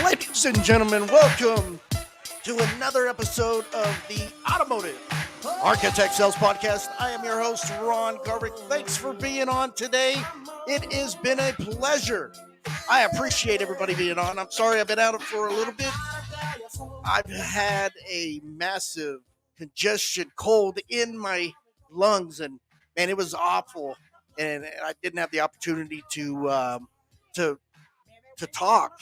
Ladies and gentlemen, welcome to another episode of the Automotive Architect Sales Podcast. I am your host, Ron Garvik. Thanks for being on today. It has been a pleasure. I appreciate everybody being on. I'm sorry I've been out for a little bit. I've had a massive congestion cold in my lungs, and man, it was awful. And I didn't have the opportunity to talk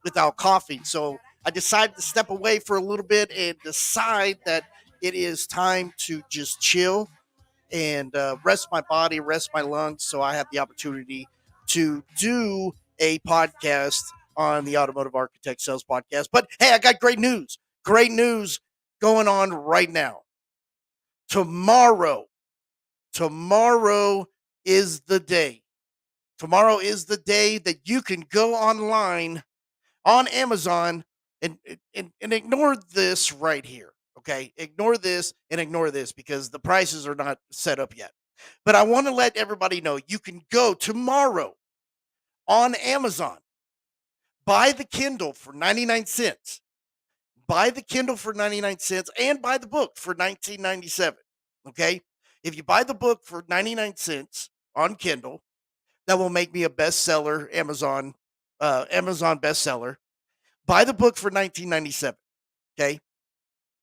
without coughing. So I decided to step away for a little bit and decide that it is time to just chill and rest my body, rest my lungs, so I have the opportunity to do a podcast on the Automotive Architect Sales Podcast. But hey, I got great news. Great news going on right now. Tomorrow is the day. Tomorrow is the day that you can go online on Amazon and ignore this right here. Okay, ignore this and ignore this because the prices are not set up yet. But I want to let everybody know you can go tomorrow on Amazon, buy the Kindle for 99 cents. Buy the Kindle for 99 cents and buy the book for $19.97. Okay, if you buy the book for 99 cents on Kindle, that will make me a bestseller, Amazon bestseller. Buy the book for $19.97. Okay.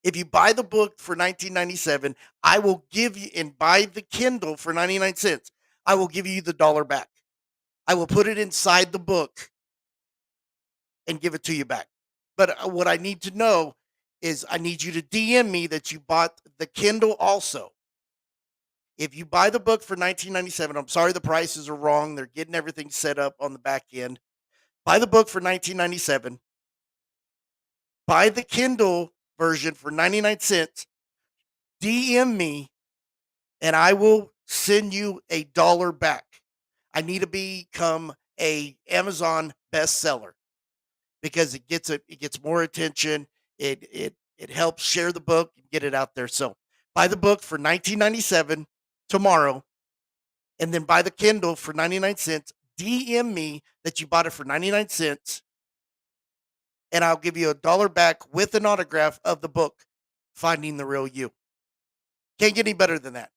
If you buy the book for $19.97, I will give you, and buy the Kindle for 99 cents, I will give you the $1 back. I will put it inside the book and give it to you back. But what I need to know is I need you to DM me that you bought the Kindle also. If you buy the book for $19.97, I'm sorry the prices are wrong. They're getting everything set up on the back end. Buy the book for $19.97. Buy the Kindle version for 99 cents. DM me, and I will send you a $1 back. I need to become a Amazon bestseller because it gets more attention. It helps share the book and get it out there. So buy the book for $19.97 tomorrow, and then buy the Kindle for 99 cents. DM me that you bought it for 99 cents, and I'll give you a $1 back with an autograph of the book, Finding the Real You. Can't get any better than that.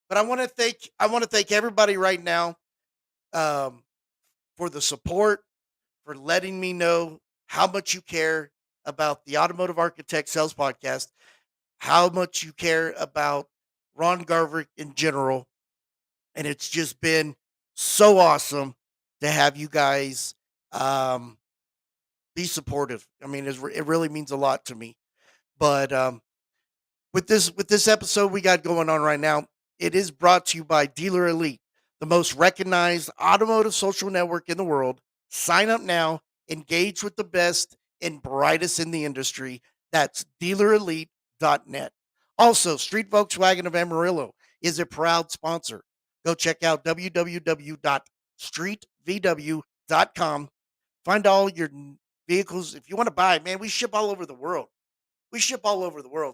But I want to thank everybody right now for the support, for letting me know how much you care about the Automotive Architect Sales Podcast, how much you care about Ron Garvik in general. And it's just been so awesome to have you guys be supportive. I mean, it really means a lot to me. But with this episode we got going on right now, it is brought to you by Dealer Elite, the most recognized automotive social network in the world. Sign up now, engage with the best and brightest in the industry. That's dealerelite.net. Also, Street Volkswagen of Amarillo is a proud sponsor. Go check out www.streetvw.com. Find all your vehicles. If you want to buy, man, we ship all over the world.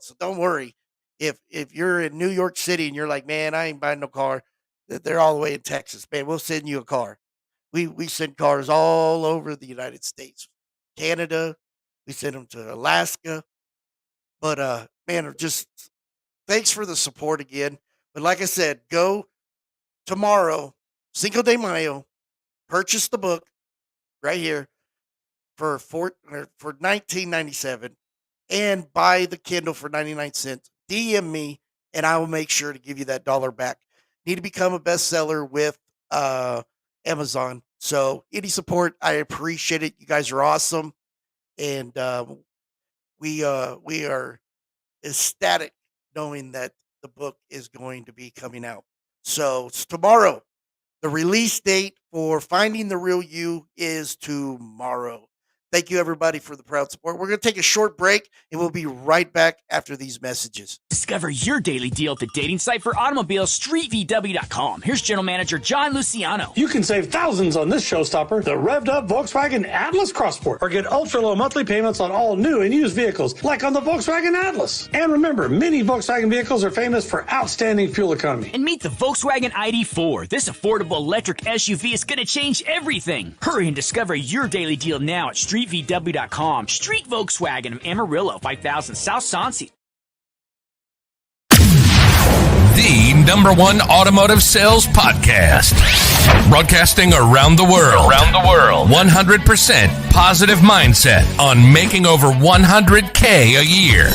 So don't worry. If you're in New York City and you're like, man, I ain't buying no car, they're all the way in Texas, man, we'll send you a car. We send cars all over the United States, Canada. We send them to Alaska. But man, just thanks for the support again. But like I said, go tomorrow, Cinco de Mayo, purchase the book right here for $19.97 and buy the Kindle for 99 cents. DM me and I will make sure to give you that $1 back. Need to become a bestseller with Amazon. So any support, I appreciate it. You guys are awesome. And we are ecstatic knowing that the book is going to be coming out. So it's tomorrow. The release date for Finding the Real You is tomorrow. Thank you, everybody, for the proud support. We're going to take a short break, and we'll be right back after these messages. Discover your daily deal at the dating site for automobiles, StreetVW.com. Here's General Manager John Luciano. You can save thousands on this showstopper, the revved-up Volkswagen Atlas Crossport, or get ultra-low monthly payments on all new and used vehicles, like on the Volkswagen Atlas. And remember, many Volkswagen vehicles are famous for outstanding fuel economy. And meet the Volkswagen ID4. This affordable electric SUV is going to change everything. Hurry and discover your daily deal now at StreetVW.com. StreetVW.com. Street Volkswagen of Amarillo, 5000 South Sonsi. The #1 automotive sales podcast. Broadcasting around the world. 100% positive mindset on making over $100K a year.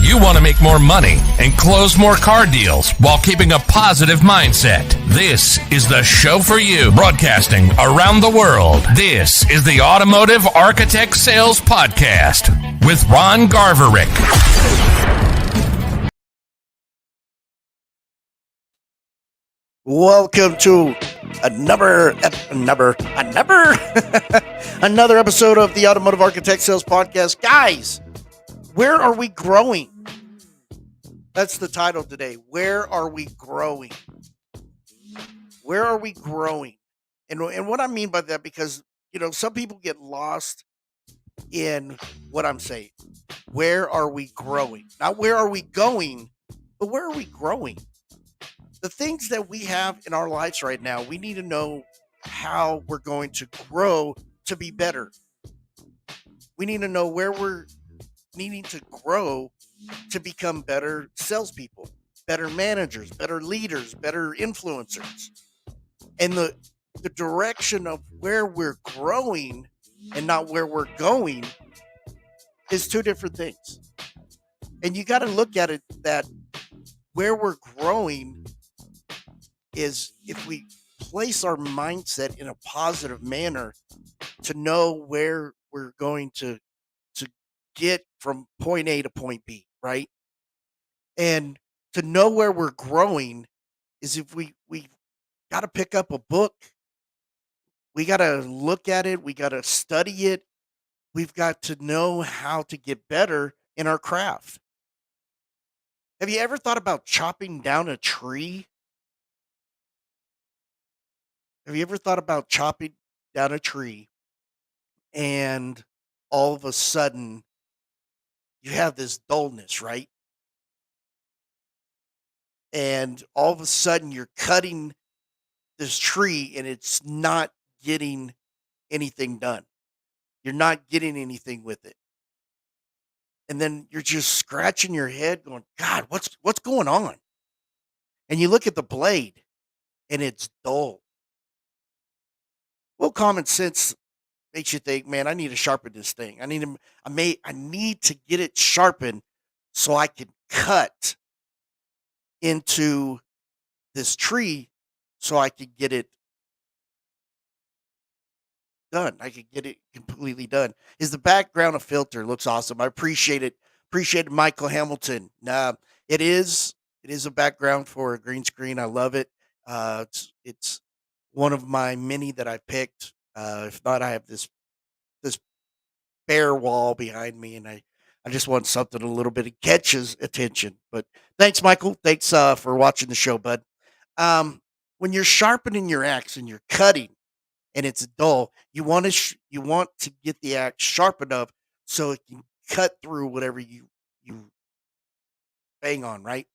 You want to make more money and close more car deals while keeping a positive mindset. This is the show for you. Broadcasting around the world. This is the Automotive Architect Sales Podcast with Ron Garverick. Welcome to another episode of the Automotive Architect Sales Podcast. Guys, where are we growing? That's the title today. Where are we growing? Where are we growing? And what I mean by that, because, some people get lost in what I'm saying. Where are we growing? Not where are we going, but where are we growing? The things that we have in our lives right now, we need to know how we're going to grow to be better. We need to know where we're needing to grow to become better salespeople, better managers, better leaders, better influencers. And the direction of where we're growing and not where we're going is two different things. And you got to look at it that where we're growing is if we place our mindset in a positive manner to know where we're going to get from point A to point B, right? And to know where we're growing is if we got to pick up a book, we got to look at it, we got to study it, we've got to know how to get better in our craft. Have you ever thought about chopping down a tree? Have you ever thought about chopping down a tree and all of a sudden you have this dullness, right? And all of a sudden you're cutting this tree and it's not getting anything done. You're not getting anything with it. And then you're just scratching your head going, God, what's going on? And you look at the blade and it's dull. Well, common sense makes you think, man, I need to sharpen this thing. I need to get it sharpened so I can cut into this tree so I can get it done. I could get it completely done. Is the background a filter? Looks awesome. I appreciate it. Appreciate Michael Hamilton. It is a background for a green screen. I love it. It's one of my many that I picked. If not, I have this bare wall behind me, and I just want something a little bit that catches attention. But thanks, Michael. Thanks for watching the show, bud. When you're sharpening your axe and you're cutting, and it's dull, you want to get the axe sharp enough so it can cut through whatever you bang on, right?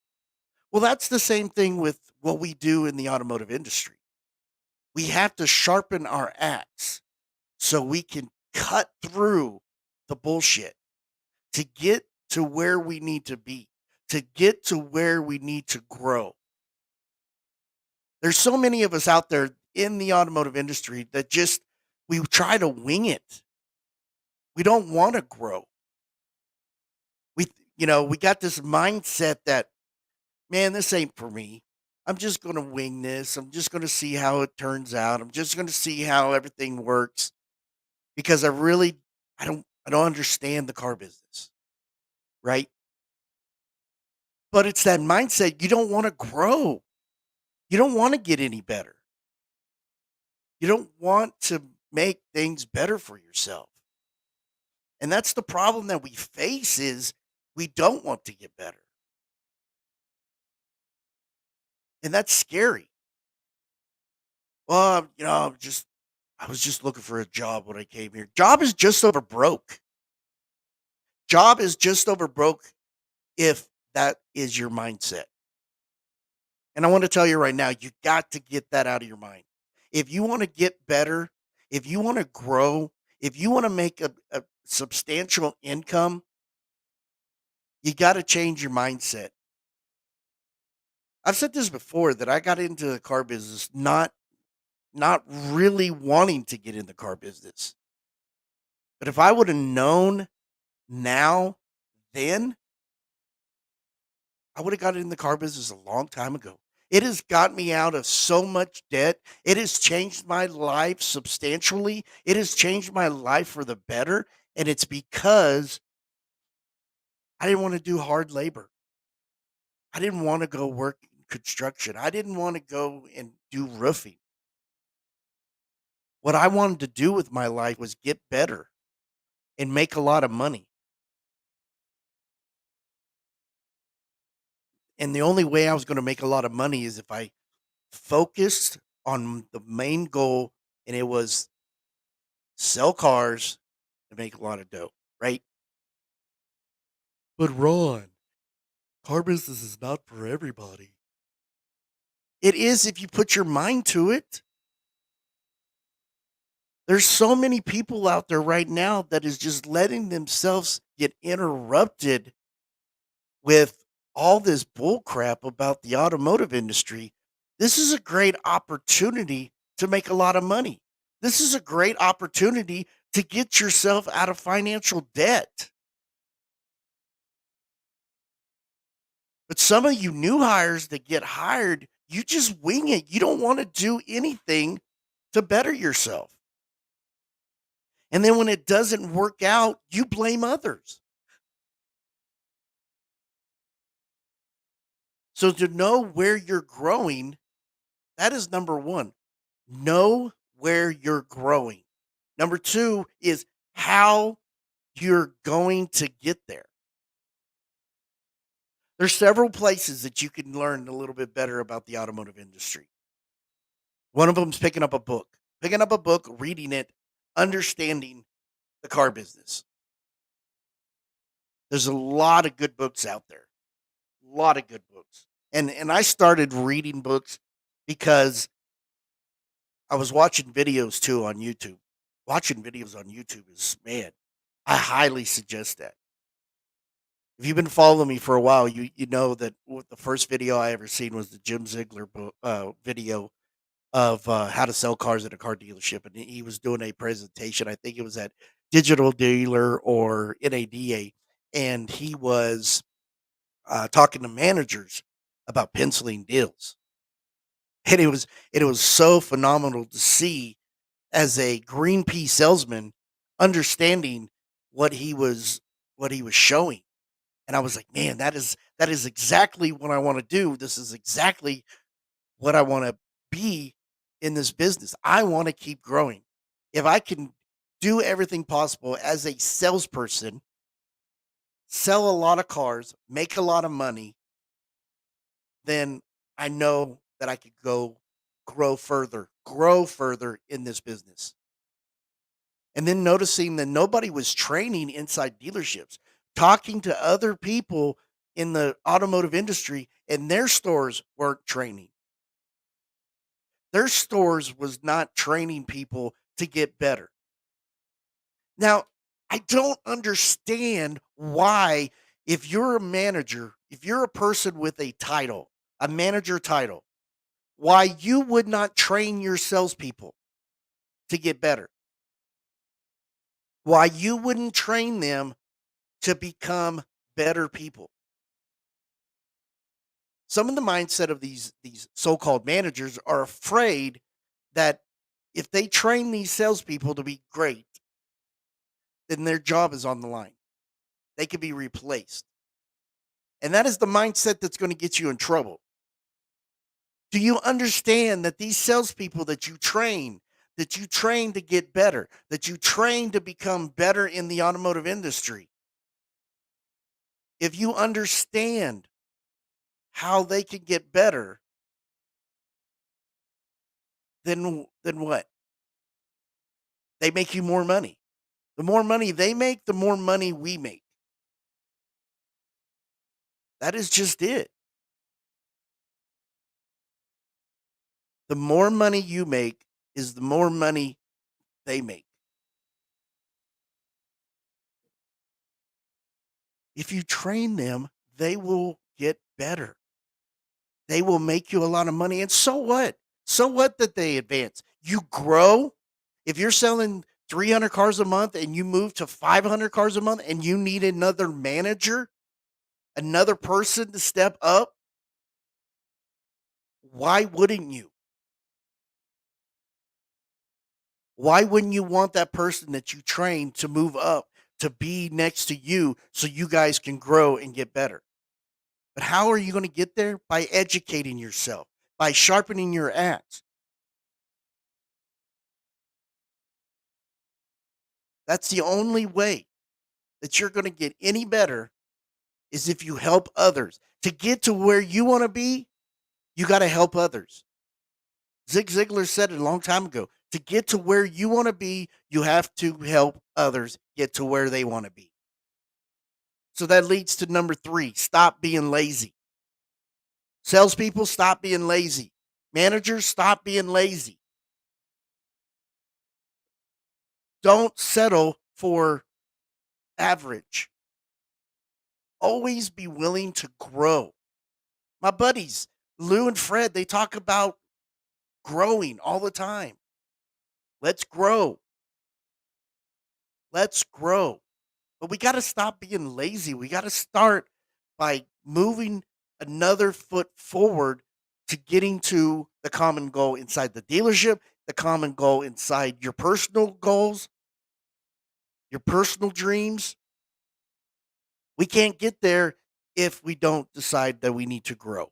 Well, that's the same thing with what we do in the automotive industry. We have to sharpen our axe so we can cut through the bullshit to get to where we need to be, to get to where we need to grow. There's so many of us out there in the automotive industry that we try to wing it. We don't want to grow. We got this mindset that, man, this ain't for me. I'm just going to wing this. I'm just going to see how it turns out. I'm just going to see how everything works because I don't understand the car business, right? But it's that mindset. You don't want to grow. You don't want to get any better. You don't want to make things better for yourself. And that's the problem that we face is we don't want to get better. And that's scary. Well, I was just looking for a job when I came here. Job is just over broke. Job is just over broke if that is your mindset. And I want to tell you right now, you got to get that out of your mind. If you want to get better, if you want to grow, If you want to make a substantial income, you got to change your mindset. I've said this before that I got into the car business not really wanting to get in the car business. But if I would have known now then, I would have got in the car business a long time ago. It has got me out of so much debt. It has changed my life substantially. It has changed my life for the better. And it's because I didn't want to do hard labor. I didn't want to go work in construction. I didn't want to go and do roofing. What I wanted to do with my life was get better and make a lot of money. And the only way I was going to make a lot of money is if I focused on the main goal, and it was sell cars and make a lot of dough, right? But Ron, car business is not for everybody. It is if you put your mind to it. There's so many people out there right now that is just letting themselves get interrupted with all this bull crap about the automotive industry. This is a great opportunity to make a lot of money. This is a great opportunity to get yourself out of financial debt. But some of you new hires that get hired, you just wing it. You don't want to do anything to better yourself. And then when it doesn't work out, you blame others. So to know where you're growing, that is number one. Know where you're growing. Number two is how you're going to get there. There's several places that you can learn a little bit better about the automotive industry. One of them is picking up a book, reading it, understanding the car business. There's a lot of good books out there. A lot of good books. And I started reading books because I was watching videos too on YouTube. Watching videos on YouTube is, man, I highly suggest that. If you've been following me for a while, you know that the first video I ever seen was the Jim Ziegler video of how to sell cars at a car dealership, and he was doing a presentation. I think it was at Digital Dealer or NADA, and he was talking to managers about penciling deals, and it was so phenomenal to see as a green pea salesman understanding what he was what he was showing. And I was like, man, that is exactly what I want to do. This is exactly what I want to be in this business. I want to keep growing. If I can do everything possible as a salesperson, sell a lot of cars, make a lot of money, then I know that I could go grow further in this business. And then noticing that nobody was training inside dealerships, talking to other people in the automotive industry, and their stores weren't training. Their stores was not training people to get better. Now, I don't understand why, if you're a manager, if you're a person with a title, a manager title, why you would not train your salespeople to get better. Why you wouldn't train them to become better people. Some of the mindset of these so-called managers are afraid that if they train these salespeople to be great, then their job is on the line. They could be replaced. And that is the mindset that's going to get you in trouble. Do you understand that these salespeople that you train to get better, that you train to become better in the automotive industry, if you understand how they can get better, then what? They make you more money. The more money they make, the more money we make. That is just it. The more money you make is the more money they make. If you train them, they will get better. They will make you a lot of money. And so what? So what that they advance? You grow. If you're selling 300 cars a month and you move to 500 cars a month and you need another manager, another person to step up, why wouldn't you? Why wouldn't you want that person that you train to move up to be next to you so you guys can grow and get better? But how are you going to get there? By educating yourself, by sharpening your axe. That's the only way that you're going to get any better is if you help others. To get to where you want to be, you got to help others. Zig Ziglar said it a long time ago. To get to where you want to be, you have to help others get to where they want to be. So that leads to number 3, stop being lazy. Salespeople, stop being lazy. Managers, stop being lazy. Don't settle for average. Always be willing to grow. My buddies, Lou and Fred, they talk about growing all the time. Let's grow. Let's grow. But we got to stop being lazy. We got to start by moving another foot forward to getting to the common goal inside the dealership, the common goal inside your personal goals, your personal dreams. We can't get there if we don't decide that we need to grow.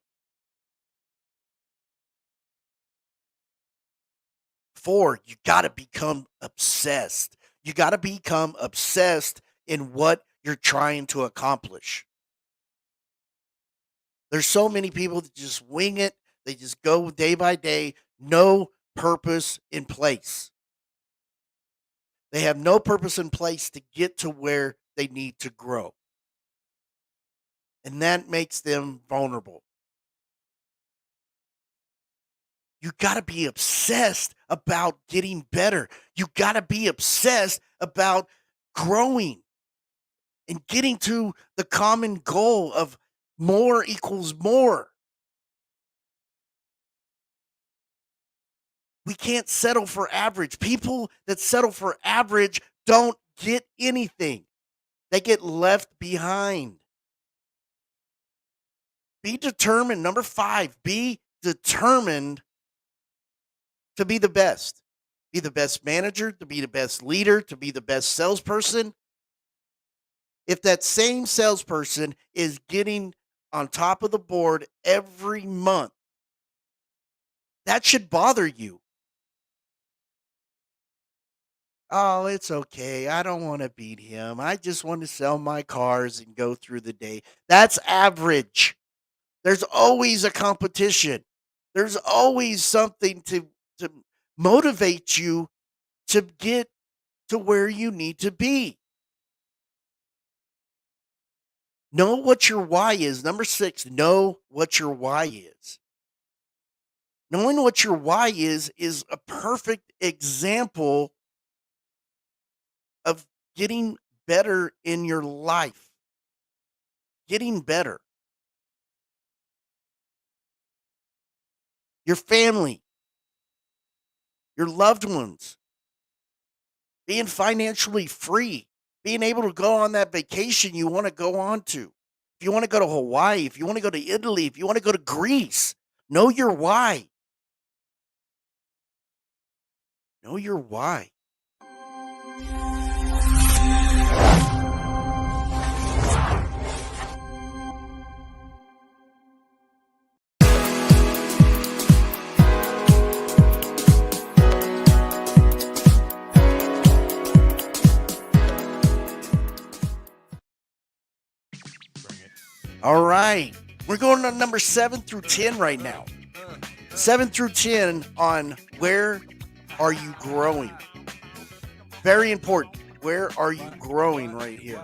4, you got to become obsessed. You got to become obsessed in what you're trying to accomplish. There's so many people that just wing it. They just go day by day, no purpose in place. They have no purpose in place to get to where they need to grow. And that makes them vulnerable. You got to be obsessed about getting better. You got to be obsessed about growing and getting to the common goal of more equals more. We can't settle for average. People that settle for average don't get anything. They get left behind. Be determined. Number 5, be determined to be the best. Be the best manager, to be the best leader, to be the best salesperson. If that same salesperson is getting on top of the board every month, that should bother you. Oh, it's okay. I don't want to beat him. I just want to sell my cars and go through the day. That's average. There's always a competition. There's always something to motivate you to get to where you need to be. Know what your why is. Number 6, know what your why is. Knowing what your why is a perfect example of getting better in your life. Getting better. Your family, your loved ones, being financially free, being able to go on that vacation you want to go on to. If you want to go to Hawaii, if you want to go to Italy, if you want to go to Greece, know your why. Know your why. All right. We're going on number 7 through 10 right now. 7 through 10 on where are you growing? Very important. Where are you growing right here?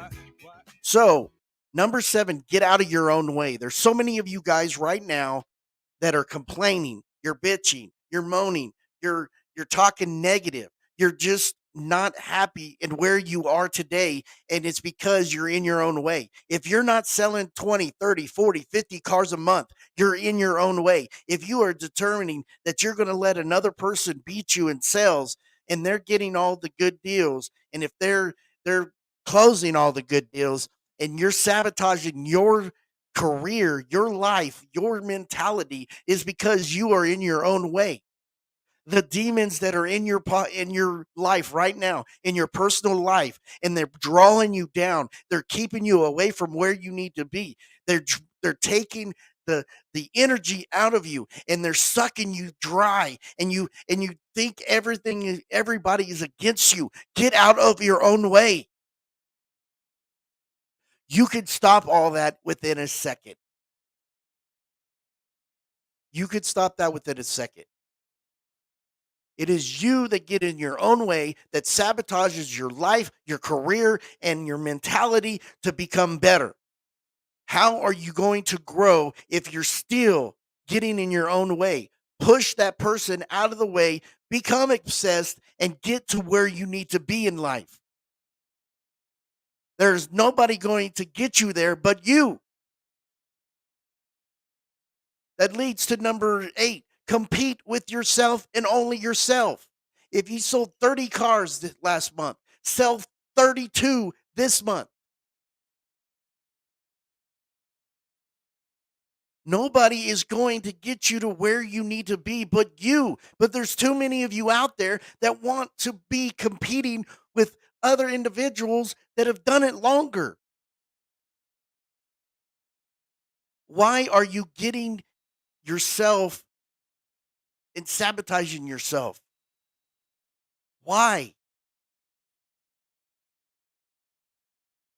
So, number 7, get out of your own way. There's so many of you guys right now that are complaining. You're bitching. You're moaning. You're talking negative. You're just not happy in where you are today, and it's because you're in your own way. If you're not selling 20, 30, 40, 50 cars a month, you're in your own way. If you are determining that you're going to let another person beat you in sales and they're getting all the good deals, and if they're closing all the good deals and you're sabotaging your career, your life, your mentality, is because you are in your own way. The demons that are in your life right now, in your personal life, and they're drawing you down, they're keeping you away from where you need to be. They're taking the energy out of you, and they're sucking you dry, and you think everybody is against you. Get out of your own way. You could stop all that within a second. You could stop that within a second. It is you that get in your own way that sabotages your life, your career, and your mentality to become better. How are you going to grow if you're still getting in your own way? Push that person out of the way, become obsessed, and get to where you need to be in life. There's nobody going to get you there but you. That leads to number 8. Compete with yourself and only yourself. If you sold 30 cars last month, sell 32 this month. Nobody is going to get you to where you need to be but you. But there's too many of you out there that want to be competing with other individuals that have done it longer. Why are you getting yourself and sabotaging yourself? Why?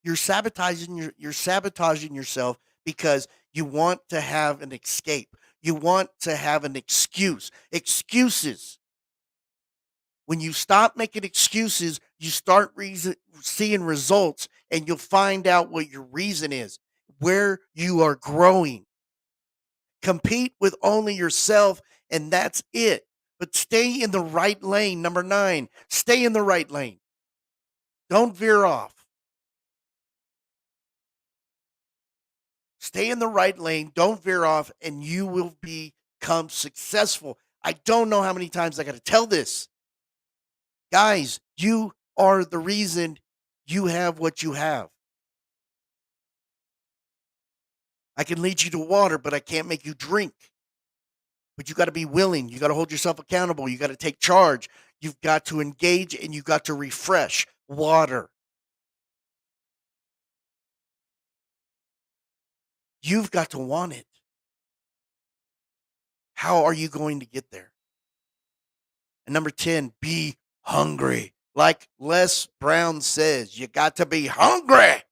You're sabotaging yourself because you want to have an escape. You want to have an excuse. Excuses. When you stop making excuses, you start seeing results, and you'll find out what your reason is, where you are growing. Compete with only yourself, and that's it. But stay in the right lane. Number 9, stay in the right lane. Don't veer off. Stay in the right lane. Don't veer off, and you will become successful. I don't know how many times I got to tell this. Guys, you are the reason you have what you have. I can lead you to water, but I can't make you drink. But you got to be willing. You got to hold yourself accountable. You got to take charge. You've got to engage, and you got to refresh. Water. You've got to want it. How are you going to get there? And number 10, be hungry. Like Les Brown says, you got to be hungry.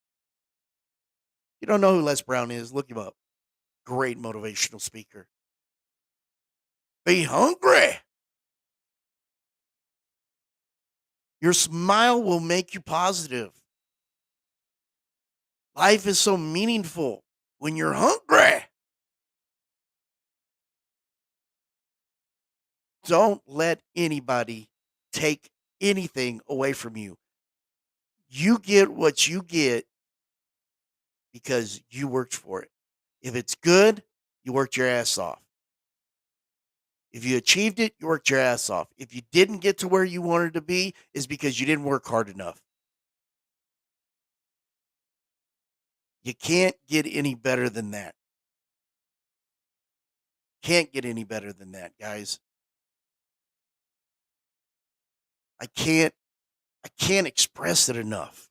You don't know who Les Brown is? Look him up. Great motivational speaker. Be hungry. Your smile will make you positive. Life is so meaningful when you're hungry. Don't let anybody take anything away from you. You get what you get because you worked for it. If it's good, you worked your ass off. If you achieved it, you worked your ass off. If you didn't get to where you wanted to be, it's because you didn't work hard enough. You can't get any better than that. Can't get any better than that, guys. I can't express it enough.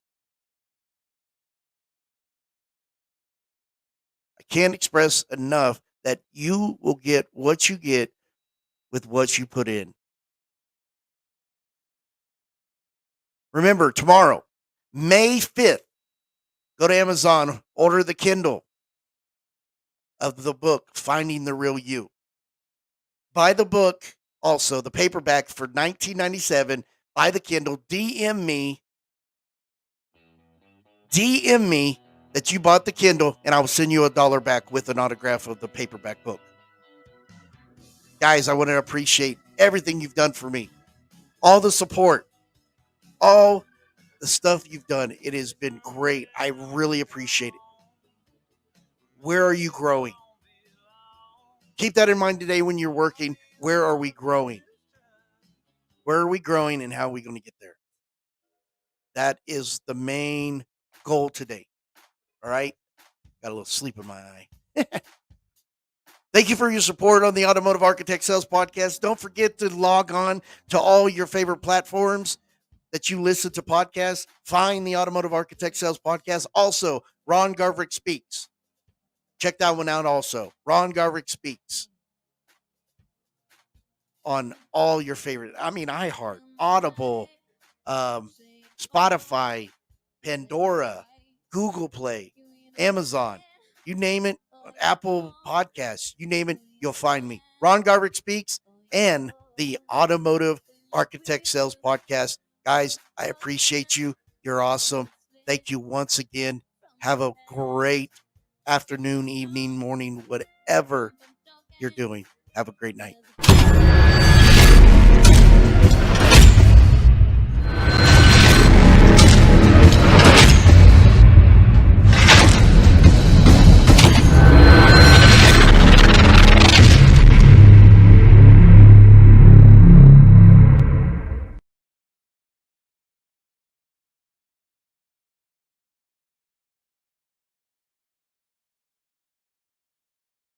I can't express enough that you will get what you get with what you put in. Remember, tomorrow, May 5th, go to Amazon, order the Kindle of the book, Finding the Real You. Buy the book, also the paperback for $19.97. Buy the Kindle. DM me that you bought the Kindle, and I will send you $1 back with an autograph of the paperback book. Guys, I want to appreciate everything you've done for me. All the support. all the stuff you've done. It has been great. I really appreciate it. Where are you growing? Keep that in mind today when you're working. Where are we growing? Where are we growing and how are we going to get there? That is the main goal today. All right? Got a little sleep in my eye. Thank you for your support on the Automotive Architect Sales Podcast. Don't forget to log on to all your favorite platforms that you listen to podcasts. Find the Automotive Architect Sales Podcast. Also, Ron Garverick Speaks. Check that one out also. Ron Garverick Speaks. On all your favorite, iHeart, Audible, Spotify, Pandora, Google Play, Amazon, you name it, Apple Podcasts, you name it, you'll find me. Ron Garverick Speaks and the Automotive Architect Sales Podcast. Guys, I appreciate you. You're awesome. Thank you once again. Have a great afternoon, evening, morning, whatever you're doing. Have a great night.